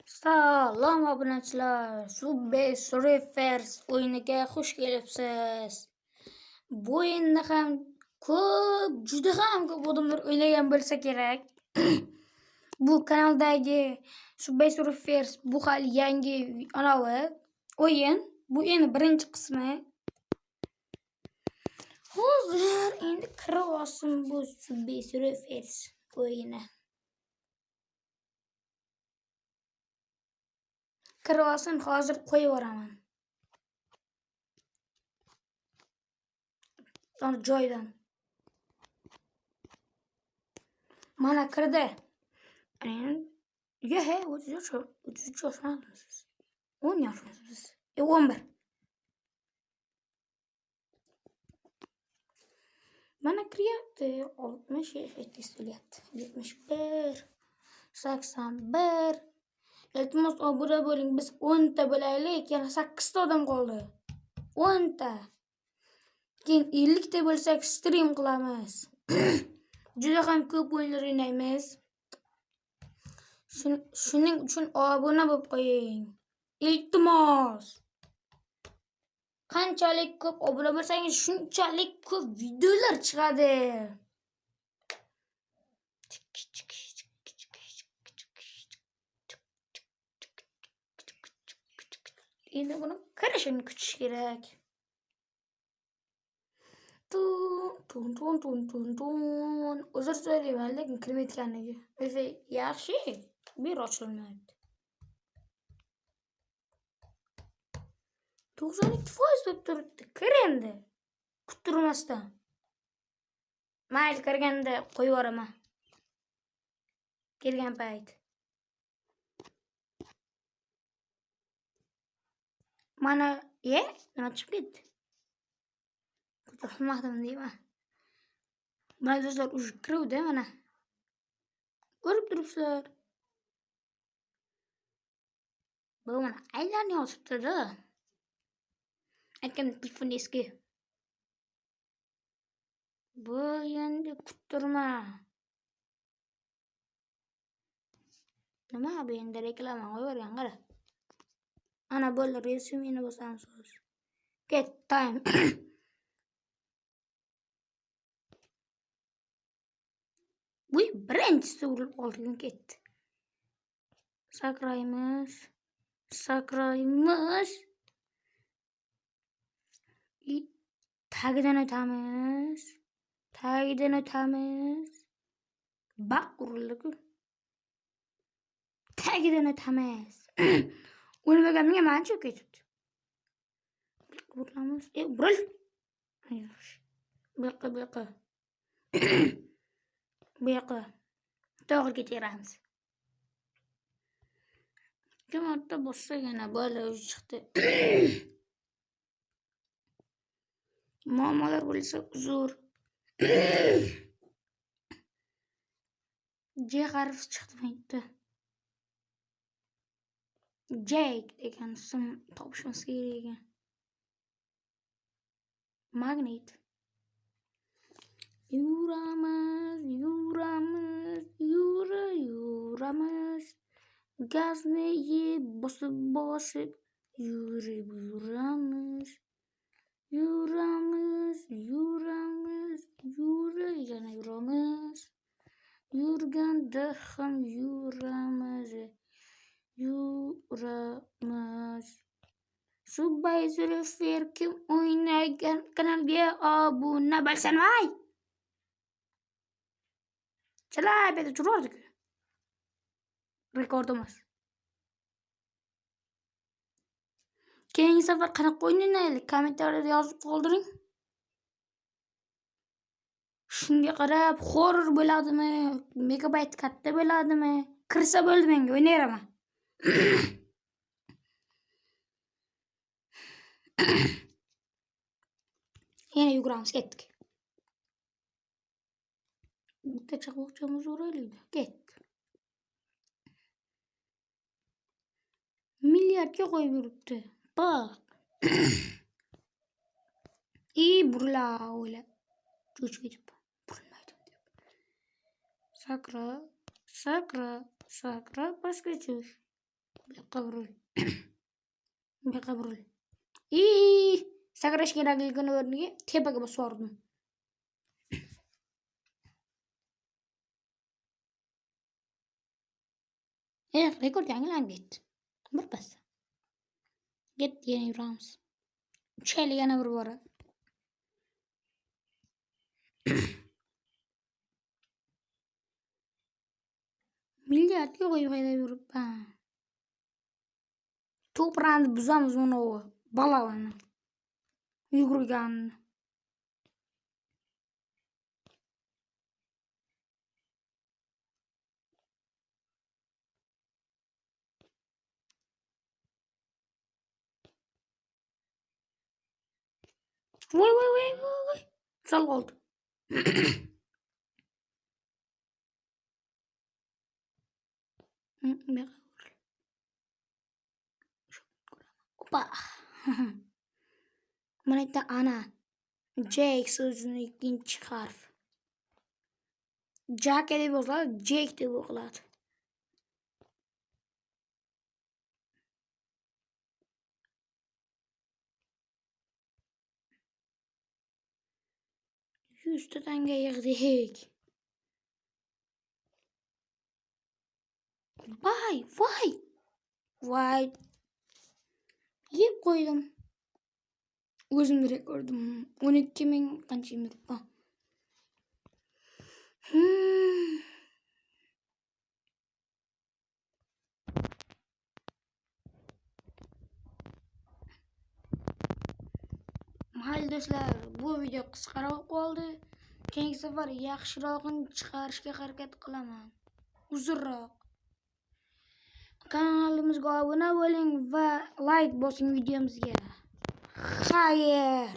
Salom obunachilar, Subway Surfers o'yiniga xush kelibsiz. Bu o'yinni ham juda ham ko'p odamlar o'ynagan bo'lsa kerak. Bu kanaldagi Subway Surfers bu hali yangi o'yin. Bu endi birinchi qismi. Hozir endi kirib olsin bu Subway Surfers o'yini. Kirib olsin, hozir qo'yib yuboraman. Joydan. Mana kirdi. He, 33 yoshmisiz? 10 yoshmisiz? 11. Mana kiryapti. 60 yash bo'lyapti. 71, 81. Iltimos obuna bo'ling. Biz 10 ta bo'laylik. Yana 8 ta odam qoldi. 10 ta. Keyin 50 ta bo'lsak stream qilamiz. Juda ham ko'p o'yinlar o'ynaymiz. Shuning uchun obuna bo'lib qo'ying. Iltimos. Qanchalik ko'p obuna bo'lsangiz, shunchalik ko'p videolar chiqadi. Endi buni kirishini kutish kerak. Uzr so'rayman, lekin kirmayotganiga. O'zi yaxshi, bir ochilmayapti. 92% deb turibdi. Kir endi. Kuttirmasdan. Mayli, kirganda qo'yib yuboraman. Kelgan payt. Mana, nima chiqib ketdi? Kutilmadim deyman. Mana do'stlar, uj kiruvdi mana. Ko'rib turibsizlar. Bu mana aylanib yotibdi-da. Aytgan telefon eski. Bu endi kuttirma. Nima bu endi reklama qo'yib qara. Ana bo'ldi, resumini bosamiz hozir. Get time. Bu birinchisi urib olgan ketdi. Sakraymiz. Tagidan o'tamiz. Baq urildi-ku. Tagidan o'tamiz. O'lmaganimga mancha ketibdi. Buramiz. Buril. Bu yoqqa. To'g'ri ketaveramiz. Ikki marta bossagina bola chiqdi. Muammolar bo'lsa uzr. J harfi chiqmayapti. Jake degan ism topishimiz kerak ekan. Magnet. Yuramiz. Gazni yeb bosib yuramiz. Yuramiz. Yurganda ham yuramiz. Subway Surfer kim o'ynagan kanalga obuna bo'lsin voy. Chalab edi turardik. Rekordimiz. Keyingi safar qanaqa o'yin o'ynaylik? Kommentariyada yozib qoldiring. Shunga qarab horror bo'ladimi, megabayt katta bo'ladimi? Kirsa bo'ldi, menga o'ynayraman. Yana yuguramiz, ketdik. Bitta chaqmoqchamiz uraylik-da, ketdi. Milliardga qo'yib yuribdi. Bak. Burla o'yla. Cho'chib ketib. Burilmaydim deb. Sakra, pastga tush. Qabrul. Qabrul. İyi. Sakrash kerakligini o'rniga tepaga bosib yubordim. Rekord yangilanib ketdi. Bir pas. Ketdi, yana yuramiz. 3 oylik yana bir bora. Milliardga qo'yib haydab yuribman. To'pranni buzamiz uni balavani. Yugurganni. Voy. Sal qoldi. Opa. Mana bitta ana. Jake so'zining ikkinchi harfi. Jack deb yoziladi, Jake deb o'qiladi. Yuzta tanga yig'dik. Voy. Yeb qo'ydim. O'zimni rekordim. 12.000 qancha yuribman. Mayli do'stlar, bu video qisqaroq qoldi. Keyingi safar yaxshirog'ini chiqarishga harakat qilaman. Uzunroq. Kanalimizga obuna bo'ling va like bosing videomizga. Xayr.